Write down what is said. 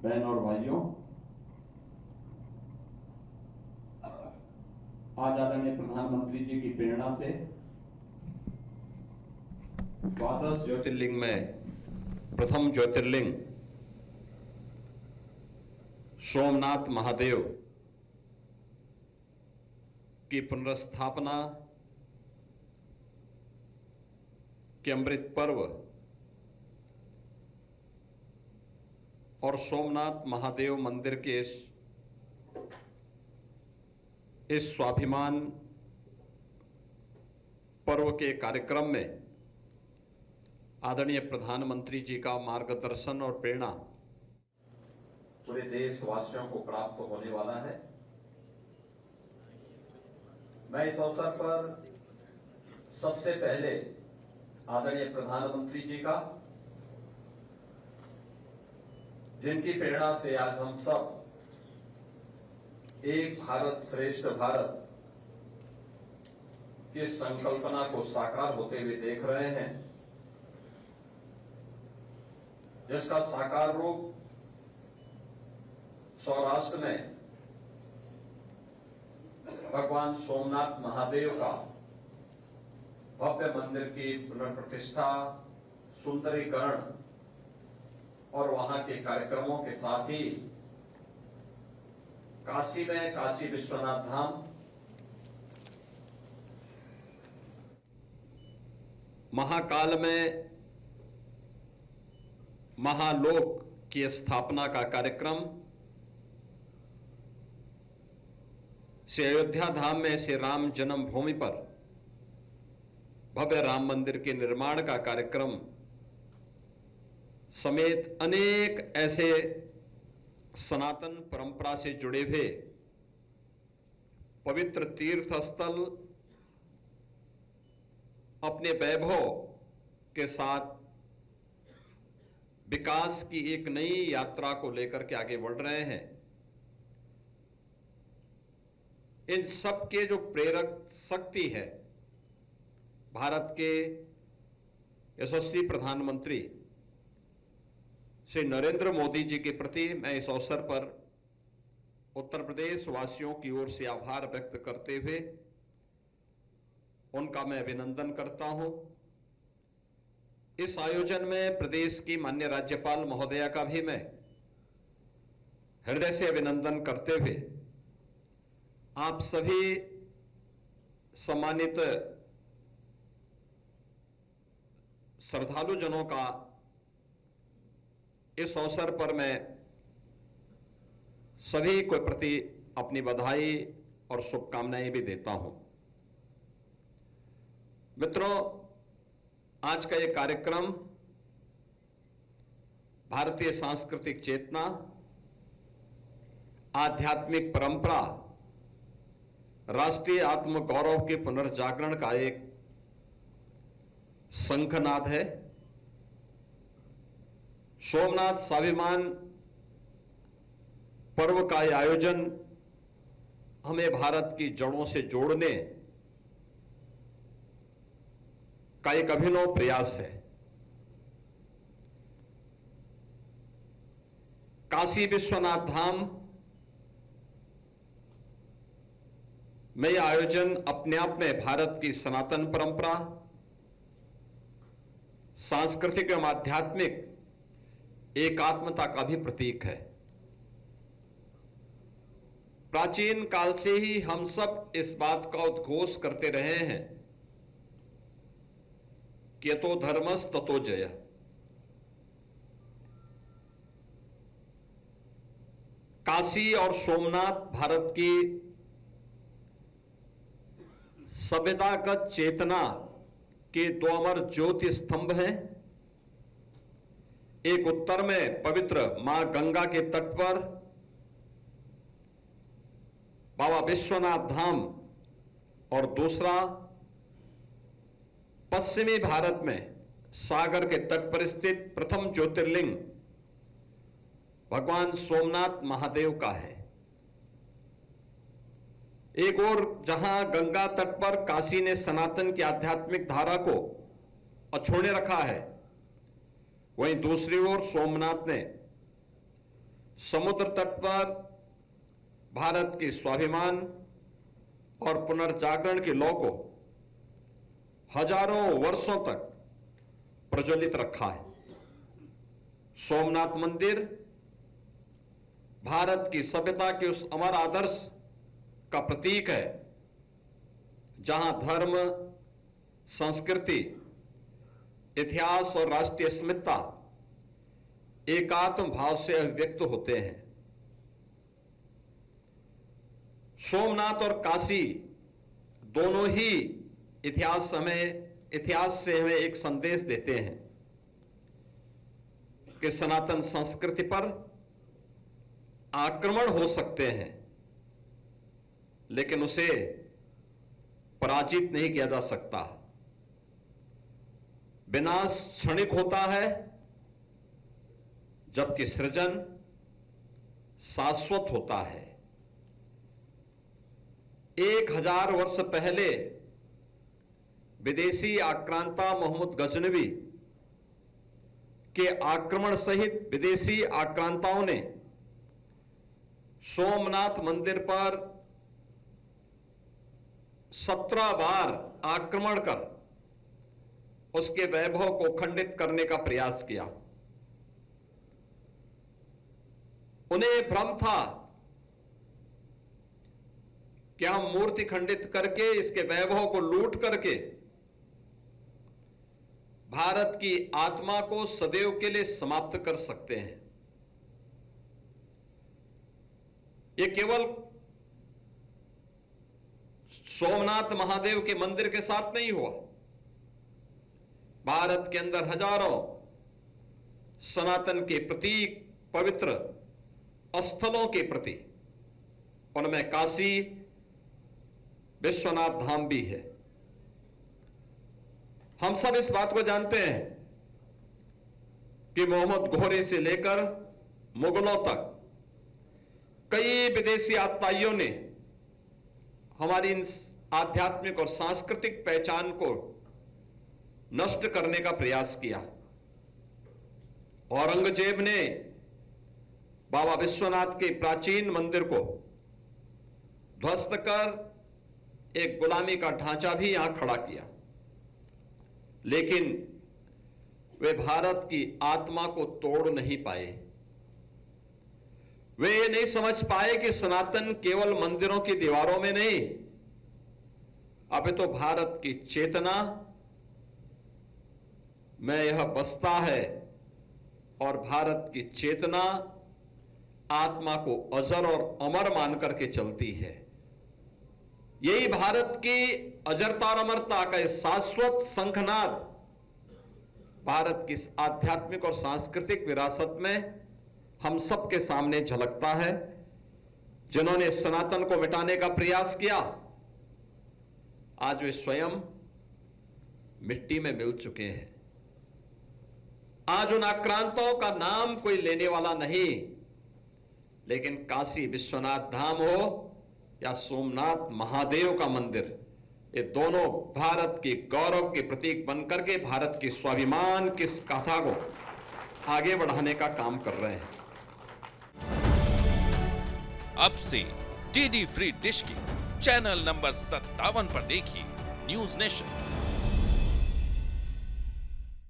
बहन और भाइयों, आज आदरणीय प्रधानमंत्री जी की प्रेरणा से द्वादश ज्योतिर्लिंग में प्रथम ज्योतिर्लिंग सोमनाथ महादेव की पुनर्स्थापना के अमृत पर्व और सोमनाथ महादेव मंदिर के इस स्वाभिमान पर्व के कार्यक्रम में आदरणीय प्रधानमंत्री जी का मार्गदर्शन और प्रेरणा पूरे देशवासियों को प्राप्त होने वाला है। मैं इस अवसर पर सबसे पहले आदरणीय प्रधानमंत्री जी का, जिनकी प्रेरणा से आज हम सब एक भारत श्रेष्ठ भारत की संकल्पना को साकार होते हुए देख रहे हैं, जिसका साकार रूप सौराष्ट्र में भगवान सोमनाथ महादेव का भव्य मंदिर की पुनर्प्रतिष्ठा, सुंदरीकरण और वहां के कार्यक्रमों के साथ ही काशी में काशी विश्वनाथ धाम, महाकाल में महालोक की स्थापना का कार्यक्रम, श्री अयोध्या धाम में श्री राम जन्मभूमि पर भव्य राम मंदिर के निर्माण का कार्यक्रम समेत अनेक ऐसे सनातन परंपरा से जुड़े हुए पवित्र तीर्थ स्थल अपने वैभव के साथ विकास की एक नई यात्रा को लेकर के आगे बढ़ रहे हैं। इन सब के जो प्रेरक शक्ति है, भारत के यशस्वी प्रधानमंत्री श्री नरेंद्र मोदी जी के प्रति मैं इस अवसर पर उत्तर प्रदेश वासियों की ओर से आभार व्यक्त करते हुए उनका मैं अभिनंदन करता हूं। इस आयोजन में प्रदेश की माननीय राज्यपाल महोदया का भी मैं हृदय से अभिनंदन करते हुए आप सभी सम्मानित श्रद्धालु जनों का इस अवसर पर मैं सभी को प्रति अपनी बधाई और शुभकामनाएं भी देता हूं। मित्रों, आज का ये कार्यक्रम भारतीय सांस्कृतिक चेतना, आध्यात्मिक परंपरा, राष्ट्रीय आत्म गौरव के पुनर्जागरण का एक शंखनाद है। सोमनाथ स्वाभिमान पर्व का यह आयोजन हमें भारत की जड़ों से जोड़ने का एक अभिनव प्रयास है। काशी विश्वनाथ धाम में यह आयोजन अपने आप में भारत की सनातन परंपरा, सांस्कृतिक एवं आध्यात्मिक एकात्मता का भी प्रतीक है। प्राचीन काल से ही हम सब इस बात का उद्घोष करते रहे हैं कि यतो धर्मस् ततो जयः। काशी और सोमनाथ भारत की सभ्यतागत चेतना के दो अमर ज्योति स्तंभ हैं। एक उत्तर में पवित्र मां गंगा के तट पर बाबा विश्वनाथ धाम और दूसरा पश्चिमी भारत में सागर के तट पर स्थित प्रथम ज्योतिर्लिंग भगवान सोमनाथ महादेव का है। एक और जहां गंगा तट पर काशी ने सनातन की आध्यात्मिक धारा को अछूने रखा है, वहीं दूसरी ओर सोमनाथ ने समुद्र तट पर भारत के स्वाभिमान और पुनर्जागरण की लौ को हजारों वर्षों तक प्रज्वलित रखा है। सोमनाथ मंदिर भारत की सभ्यता के उस अमर आदर्श का प्रतीक है जहां धर्म, संस्कृति, इतिहास और राष्ट्रीय अस्मिता एकात्म भाव से अभिव्यक्त होते हैं। सोमनाथ और काशी दोनों ही इतिहास से हमें एक संदेश देते हैं कि सनातन संस्कृति पर आक्रमण हो सकते हैं, लेकिन उसे पराजित नहीं किया जा सकता। विनाश क्षणिक होता है, जबकि सृजन शाश्वत होता है। 1000 वर्ष पहले विदेशी आक्रांता मोहम्मद गजनवी के आक्रमण सहित विदेशी आक्रांताओं ने सोमनाथ मंदिर पर 17 बार आक्रमण कर उसके वैभव को खंडित करने का प्रयास किया। उन्हें भ्रम था कि हम मूर्ति खंडित करके इसके वैभव को लूट करके भारत की आत्मा को सदैव के लिए समाप्त कर सकते हैं। ये केवल सोमनाथ महादेव के मंदिर के साथ नहीं हुआ। भारत के अंदर हजारों सनातन के प्रतीक, पवित्र स्थलों के प्रति, उनमें काशी विश्वनाथ धाम भी है। हम सब इस बात को जानते हैं कि मोहम्मद घोरी से लेकर मुगलों तक कई विदेशी आतताइयों ने हमारी इन आध्यात्मिक और सांस्कृतिक पहचान को नष्ट करने का प्रयास किया। औरंगजेब ने बाबा विश्वनाथ के प्राचीन मंदिर को ध्वस्त कर एक गुलामी का ढांचा भी यहां खड़ा किया, लेकिन वे भारत की आत्मा को तोड़ नहीं पाए। वे ये नहीं समझ पाए कि सनातन केवल मंदिरों की दीवारों में नहीं, अभी तो भारत की चेतना में यह बसता है और भारत की चेतना आत्मा को अजर और अमर मान करके चलती है। यही भारत की अजरता और अमरता का शाश्वत शंखनाद भारत की आध्यात्मिक और सांस्कृतिक विरासत में हम सबके सामने झलकता है। जिन्होंने सनातन को मिटाने का प्रयास किया, आज वे स्वयं मिट्टी में मिल चुके हैं। आज उन आक्रांतों का नाम कोई लेने वाला नहीं, लेकिन काशी विश्वनाथ धाम हो या सोमनाथ महादेव का मंदिर, ये दोनों भारत के गौरव के प्रतीक बनकर के भारत के स्वाभिमान की गाथा को आगे बढ़ाने का काम कर रहे हैं। अब से डीडी फ्री डिश की चैनल नंबर 57 पर देखिए न्यूज नेशन।